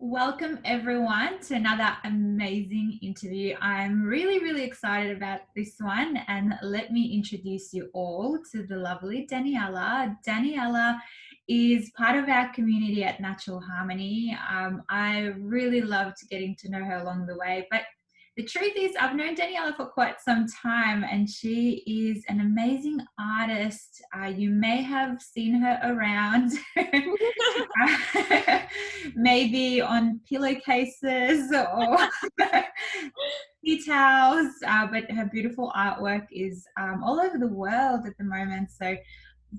Welcome everyone to another amazing interview. I'm really excited about this one, and let me introduce you all to the lovely Daniella. Daniella is part of our community at Natural Harmony. I really loved getting to know her along the way, but the truth is I've known Daniella for quite some time, and she is an amazing artist. You may have seen her around. Maybe on pillowcases or tea towels, but her beautiful artwork is all over the world at the moment. So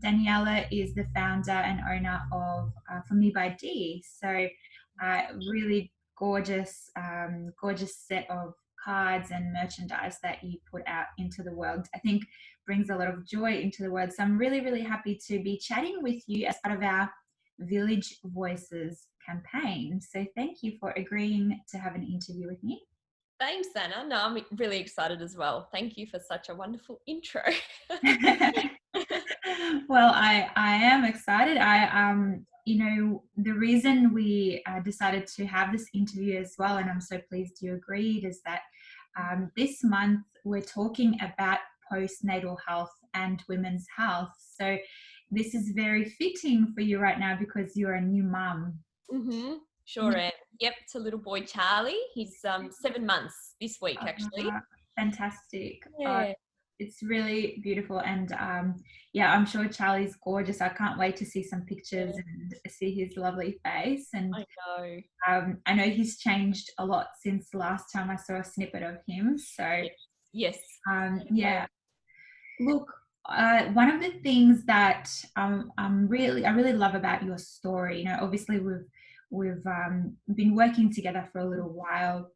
Daniella is the founder and owner of For Me by D. So really gorgeous set of cards and merchandise that you put out into the world. I think brings a lot of joy into the world. So I'm really happy to be chatting with you as part of our Village Voices campaign. So thank you for agreeing to have an interview with me. Thanks, Anna. No, I'm really excited as well. Thank you for such a wonderful intro. Well, I am excited. The reason we decided to have this interview as well, and I'm so pleased you agreed, is that this month we're talking about postnatal health and women's health. So this is very fitting for you right now because you're a new mum. Sure am. Yep, it's a little boy, Charlie. He's 7 months this week, actually. Fantastic. Yeah. It's really beautiful, and I'm sure Charlie's gorgeous. I can't wait to see some pictures and see his lovely face. And I know he's changed a lot since the last time I saw a snippet of him. So yes. Look, one of the things that I really love about your story, obviously we've been working together for a little while,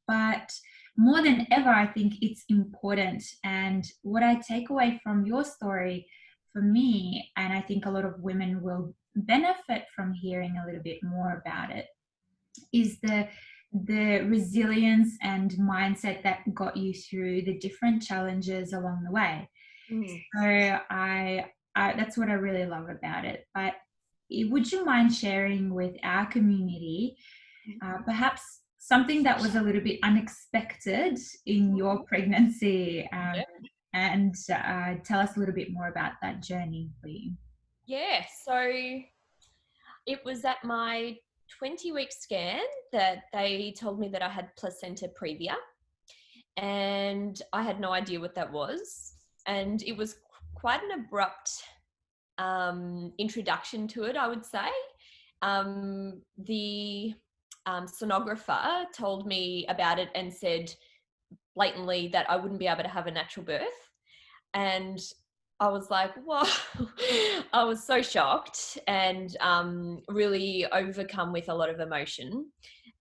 but more than ever, I think it's important. And what I take away from your story for me, and I think a lot of women will benefit from hearing a little bit more about it, is the resilience and mindset that got you through the different challenges along the way. So I that's what I really love about it. But would you mind sharing with our community perhaps something that was a little bit unexpected in your pregnancy, and tell us a little bit more about that journey for you? Yeah, so it was at my 20-week scan that they told me that I had placenta previa, and I had no idea what that was. And it was quite an abrupt introduction to it, I would say. The sonographer told me about it and said blatantly that I wouldn't be able to have a natural birth. And I was like, whoa, I was so shocked and really overcome with a lot of emotion.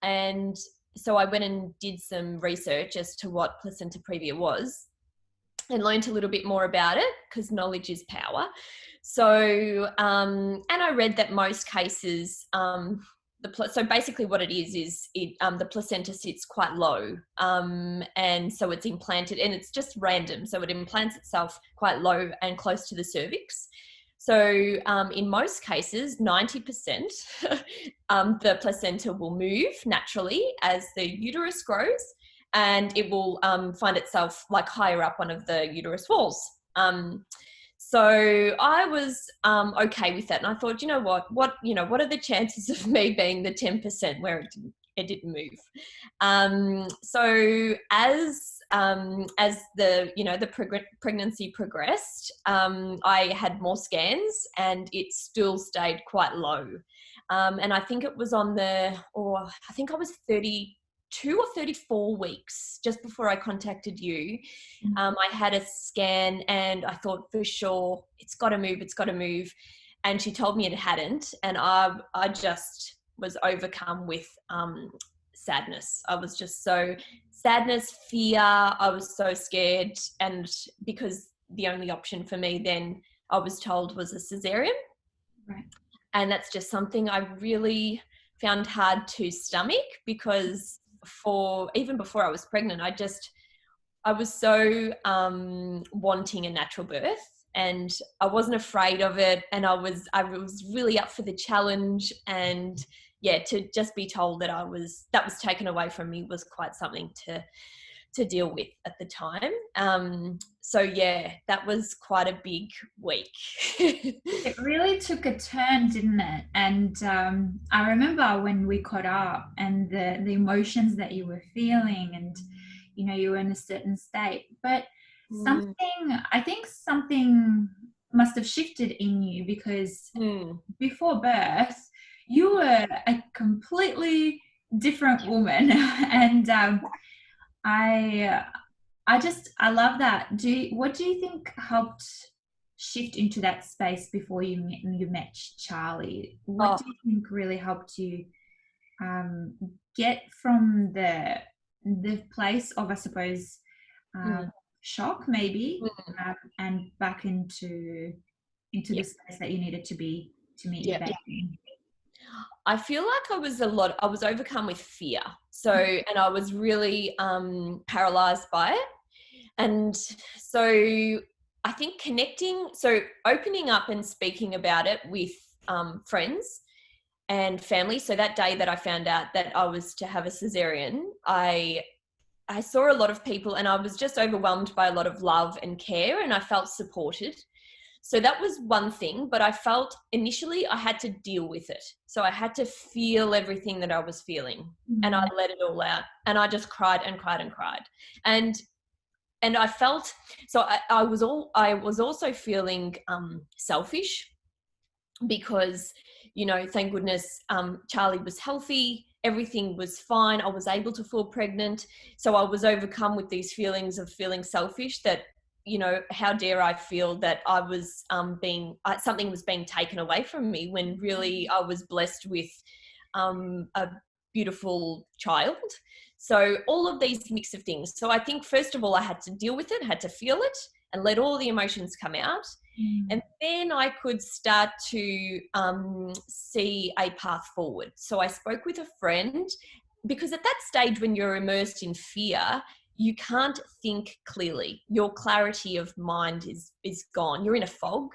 And so I went and did some research as to what placenta previa was and learned a little bit more about it, because knowledge is power. So, and I read that most cases, so basically what it is the placenta sits quite low, and so it's implanted, and it's just random. So it implants itself quite low and close to the cervix. So in most cases, 90%, the placenta will move naturally as the uterus grows, and it will find itself like higher up one of the uterus walls. So I was okay with that, and I thought, you know what are the chances of me being the 10% where it didn't move? So as the pregnancy progressed, I had more scans, and it still stayed quite low. And I think it was I think I was 32 or 34 weeks just before I contacted you. I had a scan, and I thought for sure it's got to move. And she told me it hadn't, and I just was overcome with sadness. I was just sadness, fear. I was so scared, and because the only option for me then, I was told, was a cesarean. Right. And that's just something I really found hard to stomach, because even before I was pregnant, I was so wanting a natural birth, and I wasn't afraid of it, and I was really up for the challenge. And yeah, to just be told that that was taken away from me was quite something to deal with at the time. So yeah, that was quite a big week. It really took a turn, didn't it? And I remember when we caught up and the emotions that you were feeling, and you were in a certain state. But Mm. I think something must have shifted in you, because Mm. before birth, you were a completely different woman. And I I love that. What do you think helped shift into that space before you met Charlie? What Oh, do you think really helped you get from the place of, I suppose, mm, um, shock maybe, mm. and back into Yeah, the space that you needed to be to meet your yeah. baby? I feel like I was overcome with fear. So, and I was really paralyzed by it. And so I think opening up and speaking about it with friends and family. So that day that I found out that I was to have a cesarean, I saw a lot of people and I was just overwhelmed by a lot of love and care, and I felt supported. So that was one thing, but I felt initially I had to deal with it. So I had to feel everything that I was feeling, and I Mm. let it all out, and I just cried and cried and cried. And I felt, so I was also feeling selfish, because, thank goodness, Charlie was healthy, everything was fine, I was able to fall pregnant. So I was overcome with these feelings of feeling selfish, that, how dare I feel that I was something was being taken away from me, when really I was blessed with a beautiful child. So all of these mix of things. So I think first of all, I had to deal with it, had to feel it and let all the emotions come out. Mm. And then I could start to see a path forward. So I spoke with a friend, because at that stage when you're immersed in fear, you can't think clearly. Your clarity of mind is gone. You're in a fog.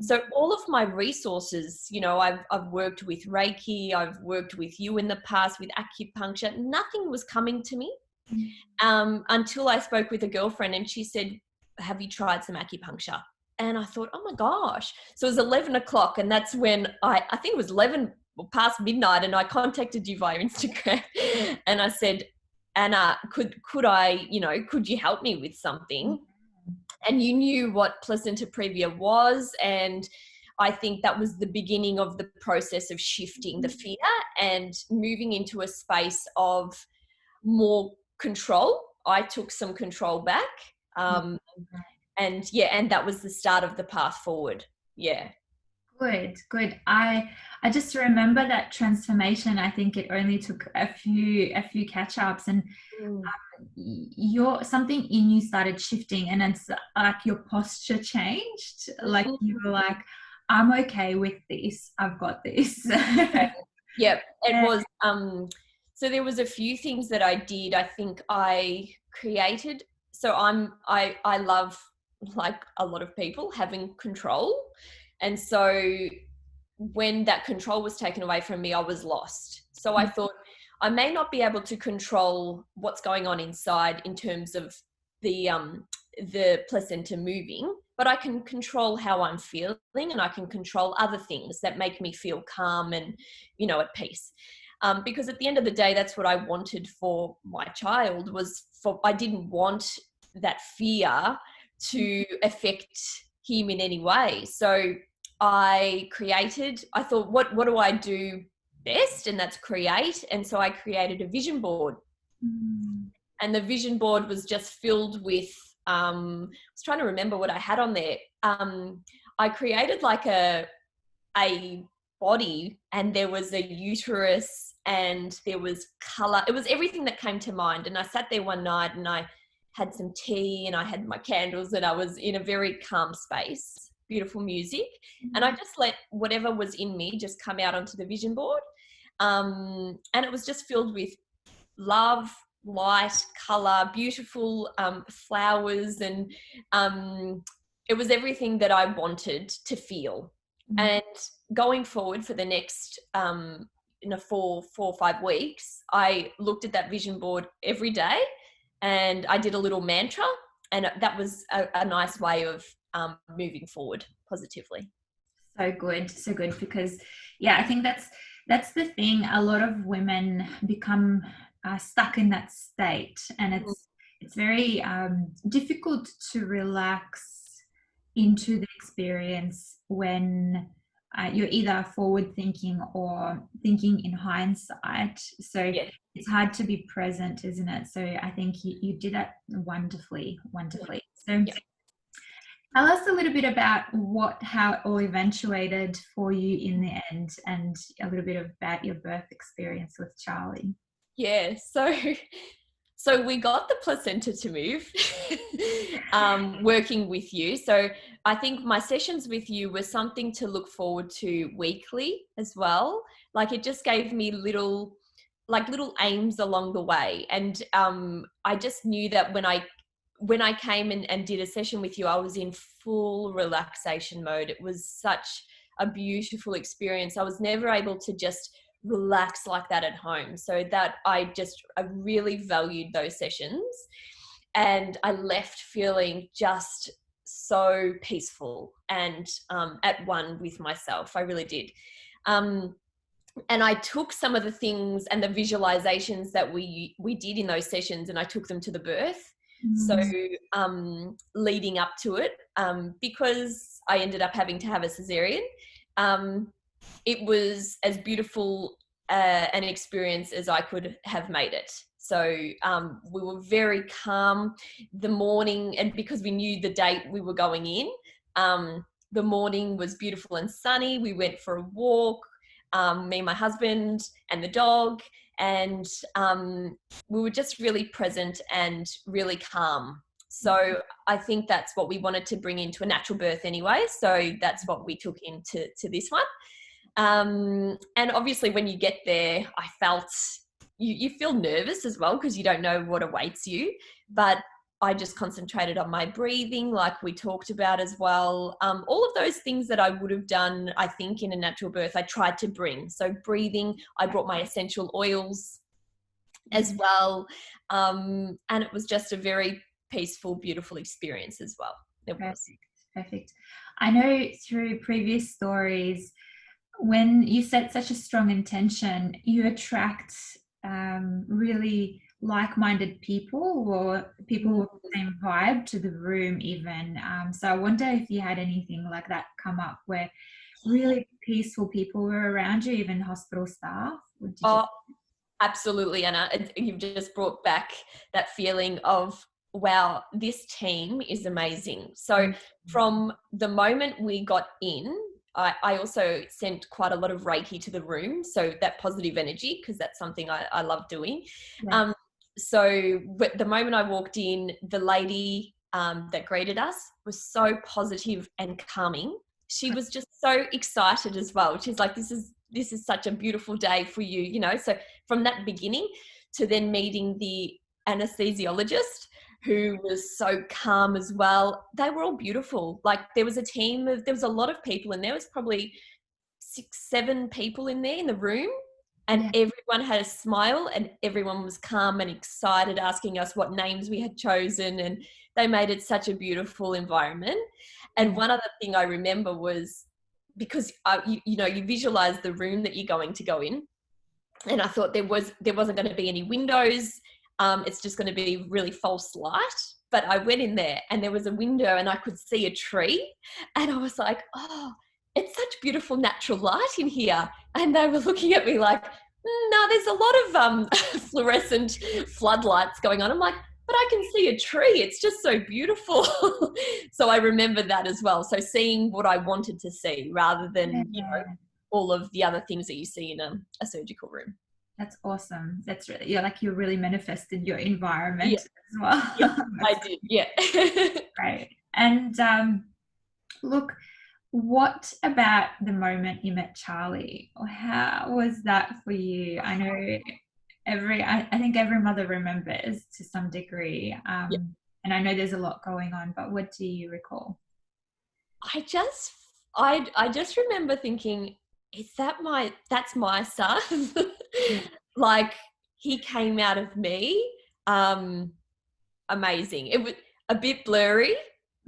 So all of my resources, I've worked with Reiki, I've worked with you in the past with acupuncture. Nothing was coming to me until I spoke with a girlfriend, and she said, "Have you tried some acupuncture?" And I thought, oh my gosh. So it was 11 o'clock, and that's when I think it was 11 past midnight, and I contacted you via Instagram and I said, "Anna, could you help me with something?" And you knew what placenta previa was, and I think that was the beginning of the process of shifting the fear and moving into a space of more control. I took some control back, um, and that was the start of the path forward. Yeah. Good. I just remember that transformation. I think it only took a few catch-ups, and Mm. your something in you started shifting, and it's like your posture changed. Like you were like, I'm okay with this. I've got this. Yeah, it Yeah. was. So there was a few things that I did. I think I created. So I love, like a lot of people, having control, and so when that control was taken away from me, I was lost. So I thought, I may not be able to control what's going on inside in terms of the placenta moving, but I can control how I'm feeling, and I can control other things that make me feel calm and, at peace. Because at the end of the day, that's what I wanted for my child. I didn't want that fear to affect him in any way. So I thought, what do I do best? And that's create. And so I created a vision board. Mm. And the vision board was just filled with, I was trying to remember what I had on there. I created like a body, and there was a uterus, and there was color. It was everything that came to mind. And I sat there one night, and I had some tea, and I had my candles, and I was in a very calm space, beautiful music. And I just let whatever was in me just come out onto the vision board. And it was just filled with love, light, color, beautiful flowers, and it was everything that I wanted to feel. And going forward for the next in a 4 or 5 weeks, I looked at that vision board every day and I did a little mantra, and that was a nice way of moving forward positively. So good, because yeah, I think that's the thing. A lot of women become stuck in that state, and it's very difficult to relax into the experience when you're either forward thinking or thinking in hindsight. So Yeah. it's hard to be present, isn't it? So I think you did that wonderfully, wonderfully. So Yeah. tell us a little bit about how it all eventuated for you in the end, and a little bit about your birth experience with Charlie. Yeah. So we got the placenta to move, working with you. So I think my sessions with you were something to look forward to weekly as well. Like, it just gave me little aims along the way. And I just knew that when I came and did a session with you, I was in full relaxation mode. It was such a beautiful experience. I was never able to just relax like that at home. So that I really valued those sessions. And I left feeling just so peaceful and at one with myself. I really did. And I took some of the things and the visualizations that we did in those sessions, and I took them to the birth. So leading up to it, because I ended up having to have a cesarean, it was as beautiful an experience as I could have made it. So we were very calm the morning, and because we knew the date we were going in, the morning was beautiful and sunny. We went for a walk, me and my husband and the dog, and we were just really present and really calm. So I think that's what we wanted to bring into a natural birth anyway. So that's what we took into this one. And obviously when you get there, I felt you feel nervous as well because you don't know what awaits you. But I just concentrated on my breathing, like we talked about as well. All of those things that I would have done, I think, in a natural birth, I tried to bring. So breathing, I brought my essential oils as well. And it was just a very peaceful, beautiful experience as well. It was. Perfect. I know through previous stories, when you set such a strong intention, you attract really like-minded people, or people with the same vibe to the room even. So I wonder if you had anything like that come up where really peaceful people were around you, even hospital staff. Absolutely, Anna. You've just brought back that feeling of, wow, this team is amazing. So from the moment we got in, I also sent quite a lot of Reiki to the room. So that positive energy, because that's something I love doing. Yeah. So the moment I walked in, the lady that greeted us was so positive and calming. She was just so excited as well. She's like, this is such a beautiful day for you, you know. So from that beginning to then meeting the anesthesiologist, who was so calm as well, they were all beautiful. Like, there was a lot of people in there. It was probably 6-7 people in there in the room, and everyone had a smile and everyone was calm and excited, asking us what names we had chosen, and they made it such a beautiful environment. And one other thing I remember was, because you visualize the room that you're going to go in, and I thought there wasn't going to be any windows. It's just going to be really false light. But I went in there and there was a window and I could see a tree, and I was like, oh, it's such beautiful natural light in here. And they were looking at me like, no, there's a lot of fluorescent floodlights going on. I'm like, but I can see a tree. It's just so beautiful. So I remember that as well. So seeing what I wanted to see rather than, all of the other things that you see in a surgical room. That's awesome. That's really, you really manifested your environment as well. Yeah, I did. Yeah. Right. And look, what about the moment you met Charlie? How was that for you? I know I think every mother remembers to some degree. And I know there's a lot going on, but what do you recall? I just remember thinking, that's my son. Yeah. Like, he came out of me. Amazing. It was a bit blurry,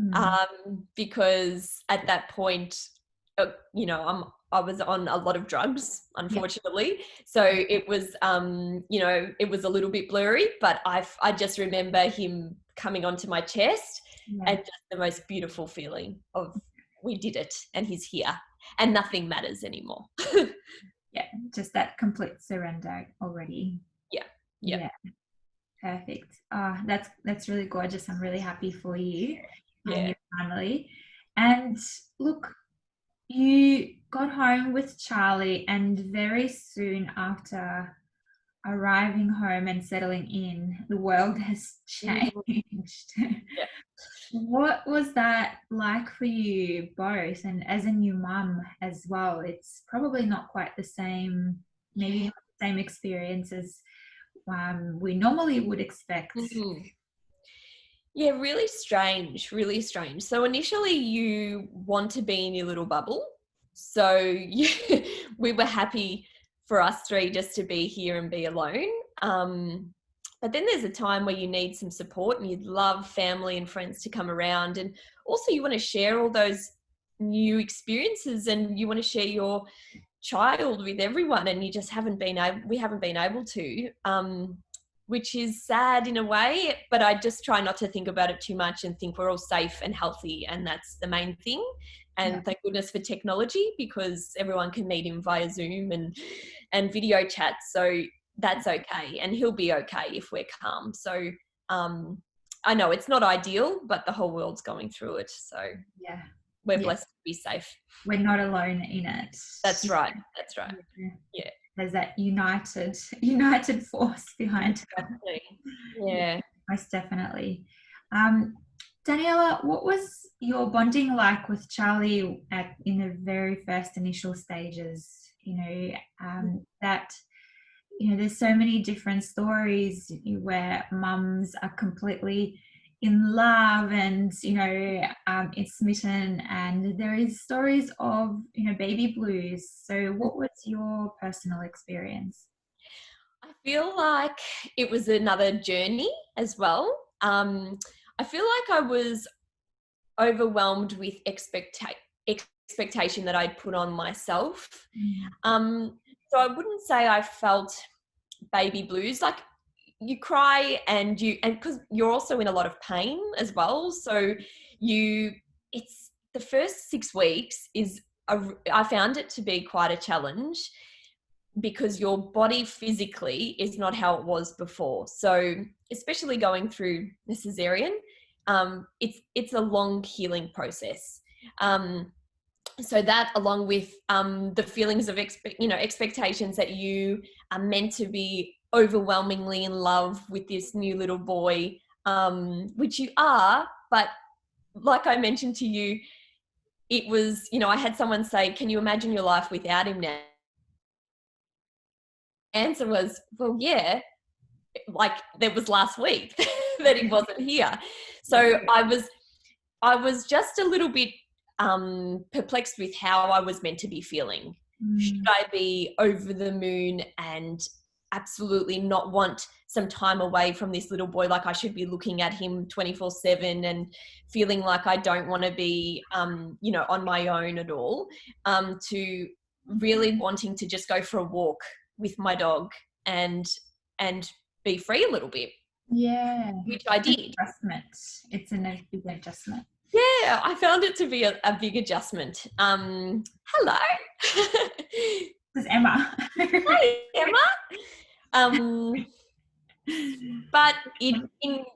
Mm. because at that point, I was on a lot of drugs, Yeah. unfortunately. So it was, it was a little bit blurry, but I just remember him coming onto my chest, Yeah. and just the most beautiful feeling of, we did it and he's here and nothing matters anymore. Yeah. Just that complete surrender already. Yeah. Yeah. Yeah. Perfect. That's really gorgeous. I'm really happy for you and Yeah. your family. And look, you got home with Charlie, and very soon after arriving home and settling in, the world has Mhm. changed. Yeah. What was that like for you both, and as a new mum as well? It's probably not quite the same, maybe not the same experience as we normally would expect. Mhm. Yeah, really strange, really strange. So initially you want to be in your little bubble. So we were happy for us three just to be here and be alone. But then there's a time where you need some support and you'd love family and friends to come around. And also you want to share all those new experiences, and you want to share your child with everyone, and you just we haven't been able to. Which is sad in a way, but I just try not to think about it too much and think we're all safe and healthy, and that's the main thing. Yeah. And thank goodness for technology, because everyone can meet him via Zoom and video chat, so that's okay, and he'll be okay if we're calm. So I know it's not ideal, but the whole world's going through it, so Yeah. we're Yeah. blessed to be safe. We're not alone in it. That's right. That's right. Yeah. Yeah. There's that united force behind it. Exactly. Yeah. Most definitely. Um, Daniela, what was your bonding like with Charlie in the very first initial stages? That there's so many different stories where mums are completely in love and it's smitten, and there is stories of baby blues. So what was your personal experience? I feel like it was another journey as well. I feel like I was overwhelmed with expectation that I'd put on myself. Mm. So I wouldn't say I felt baby blues. Like, you cry and because you're also in a lot of pain as well. So it's the first 6 weeks I found it to be quite a challenge, because your body physically is not how it was before. So especially going through the cesarean, it's a long healing process. So that, along with the feelings of expectations that you are meant to be overwhelmingly in love with this new little boy, which you are, but like I mentioned to you, it was, I had someone say, can you imagine your life without him now? Answer was, well, yeah, like there was last week that he wasn't here. So I was just a little bit perplexed with how I was meant to be feeling. Should Mm. I be over the moon and absolutely not want some time away from this little boy? Like, I should be looking at him 24/7 and feeling like I don't want to be, on my own at all, to really wanting to just go for a walk with my dog and be free a little bit, Yeah, which I an did. adjustment. It's a big adjustment. Yeah, I found it to be a big adjustment. Hello. This is Emma. Hi, Emma. Um, but in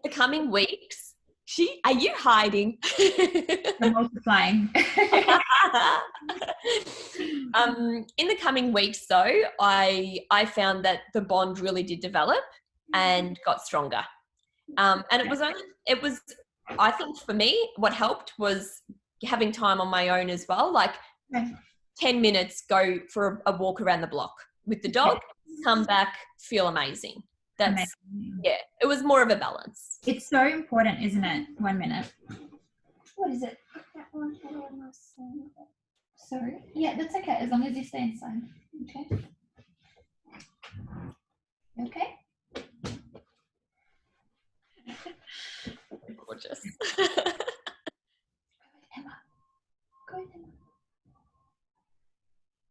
the coming weeks, are you hiding? I'm multiplying. In the coming weeks, though, I found that the bond really did develop and got stronger. And it was, I think for me, what helped was having time on my own as well. Like, 10 minutes, go for a walk around the block with the dog, come back, feel amazing. That's Amazing. Yeah, it was more of a balance. It's so important, isn't it? 1 minute. What is it? That one. Sorry. Yeah, that's okay, as long as you stay inside. Okay. Okay. Gorgeous. Emma. Go ahead, Emma.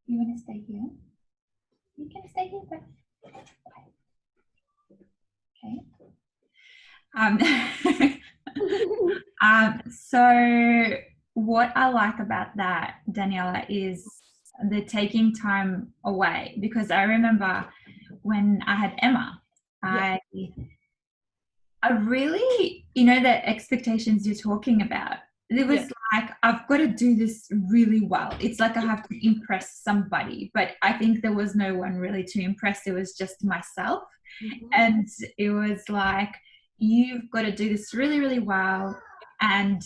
You want to stay here? You can stay here, but okay. So what I like about that, Daniela, is the taking time away, because I remember when I had Emma, Yeah. I really, the expectations you're talking about, it was Yeah. like, I've got to do this really well. It's like I have to impress somebody, but I think there was no one really to impress. It was just myself. Mhm. And it was like, you've got to do this really, really well, and,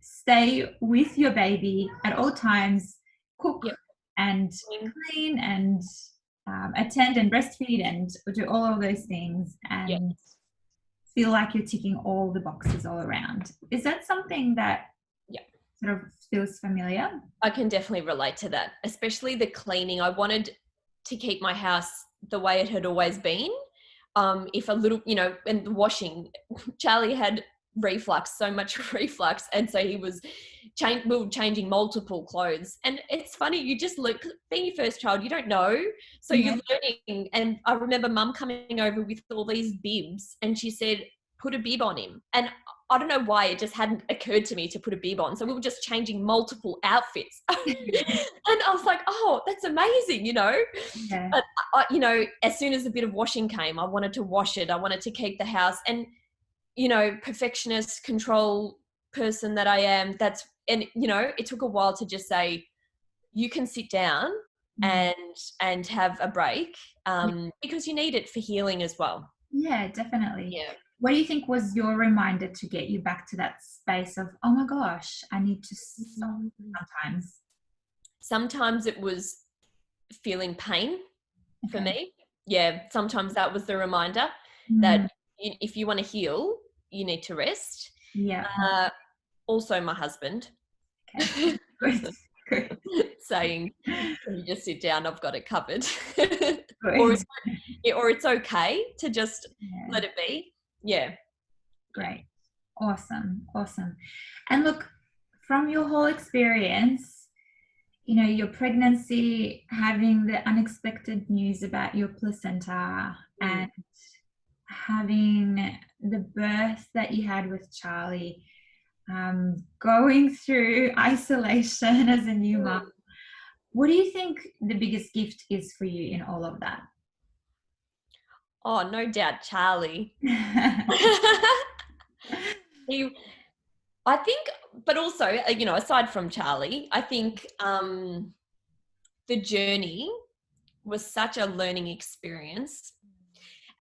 stay with your baby at all times, cook Yeah. and clean and attend and breastfeed and do all of those things, Yeah. and feel like you're ticking all the boxes all around. Is that something that Yeah. sort of feels familiar? I can definitely relate to that, especially the cleaning. I wanted to keep my house the way it had always been. If a little, and the washing, Charlie had reflux, so much reflux. And so we were changing multiple clothes. And it's funny, you just look, being your first child, you don't know. So Yeah. you're learning. And I remember mum coming over with all these bibs and she said, put a bib on him. And I don't know why it just hadn't occurred to me to put a bib on. So we were just changing multiple outfits. And I was like, oh, that's amazing, Yeah. But, as soon as a bit of washing came, I wanted to wash it. I wanted to keep the house. And, perfectionist, control person that I am, it took a while to just say, you can sit down and have a break, because you need it for healing as well. Yeah, definitely. Yeah. What do you think was your reminder to get you back to that space of, oh my gosh, I need to stop sometimes? Sometimes it was feeling pain for Okay. me. Yeah, sometimes that was the reminder Mm, that if you want to heal, you need to rest. yeah. Uh, Also, my husband Okay. Good. Good. saying, "Can you just sit down? I've got it covered," or Good. it's okay to just Yeah. let it be. Yeah, yeah, Great. Awesome. Awesome. And look, from your whole experience, your pregnancy, having the unexpected news about your placenta, and having the birth that you had with Charlie, going through isolation as a new mom. What do you think the biggest gift is for you in all of that? Oh, no doubt, Charlie. he, I think, but also, aside from Charlie, I think the journey was such a learning experience.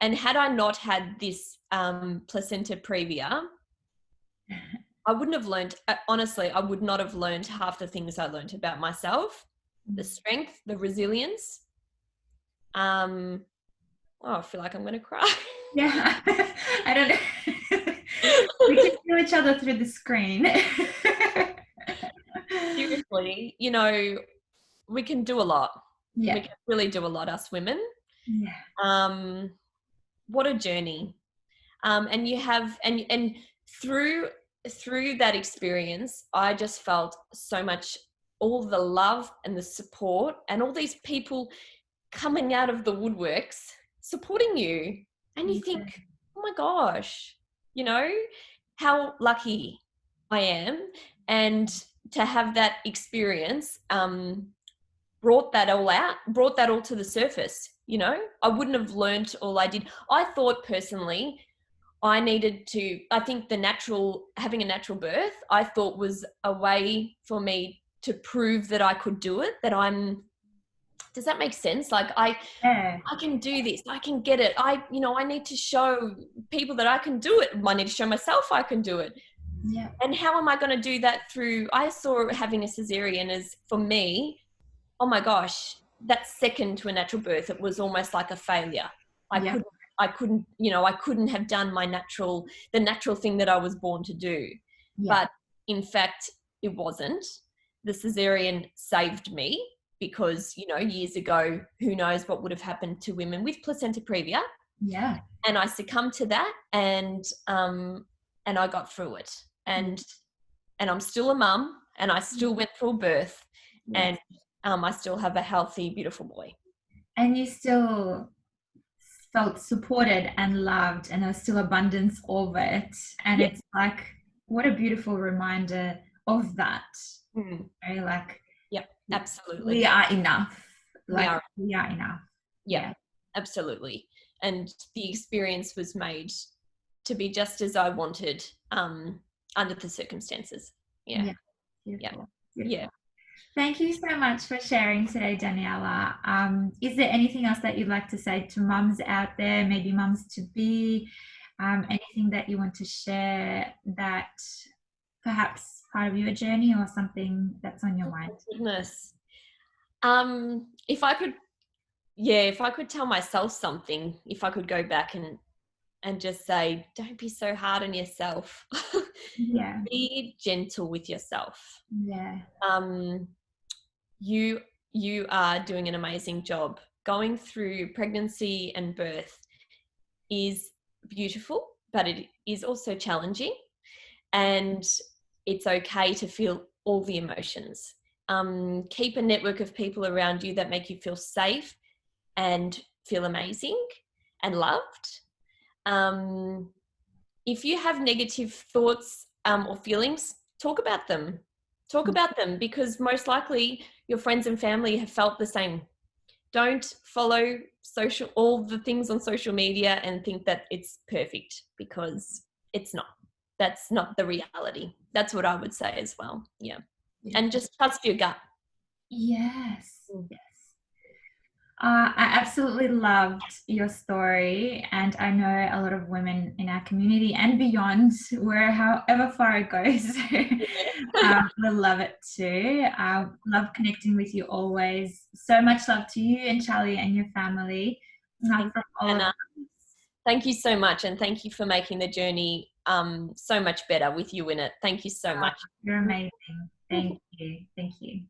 And had I not had this placenta previa, I wouldn't have learned, honestly, I would not have learned half the things I learned about myself, the strength, the resilience. Oh, I feel like I'm going to cry. Yeah, I don't know. We can feel each other through the screen. Seriously, we can do a lot. Yeah. We can really do a lot, us women. Yeah. What a journey. And you have, and through that experience, I just felt so much, all the love and the support and all these people coming out of the woodworks supporting you. And you think, oh my gosh, how lucky I am. And to have that experience brought that all to the surface. I wouldn't have learnt all I did. I thought personally I think having a natural birth, I thought was a way for me to prove that I could do it, does that make sense? Like Yeah. I can do this. I can get it. I need to show people that I can do it. I need to show myself I can do it. Yeah. And how am I going to do that I saw having a cesarean as, for me, oh my gosh, that second to a natural birth, it was almost like a failure. I couldn't have done the natural thing that I was born to do. Yeah. But in fact, it wasn't. the cesarean saved me, because, you know, years ago, who knows what would have happened to women with placenta previa. Yeah. And I succumbed to that, and I got through it. And I'm still a mum, and I still went through birth, Yes. and I still have a healthy, beautiful boy. And you still felt supported and loved, and there's still abundance of it. And Yeah. it's like, what a beautiful reminder of that. Mm. You know, like, Yeah, absolutely. we are enough. Like, We we are enough. Yeah, absolutely. And the experience was made to be just as I wanted, under the circumstances. Yeah. Yeah. Beautiful. Yeah. Thank you so much for sharing today, Daniella. Is there anything else that you'd like to say to mums out there, maybe mums to be, anything that you want to share that perhaps part of your journey or something that's on your mind? Goodness. If I could tell myself something, if I could go back and just say, don't be so hard on yourself. Yeah. Be gentle with yourself. Yeah. You are doing an amazing job. Going through pregnancy and birth is beautiful, but it is also challenging, and it's okay to feel all the emotions. Keep a network of people around you that make you feel safe and feel amazing and loved. If you have negative thoughts or feelings, talk about them. Talk about them, because most likely your friends and family have felt the same. Don't follow all the things on social media and think that it's perfect, because it's not. That's not the reality. That's what I would say as well. Yeah. And just trust your gut. Yes. Yes. I absolutely loved your story, and I know a lot of women in our community and beyond, where however far it goes, will love it too. I love connecting with you always. So much love to you and Charlie and your family. From all of Anna, us. thank you so much, and thank you for making the journey so much better with you in it. Thank you so much. You're amazing. Thank you. Thank you.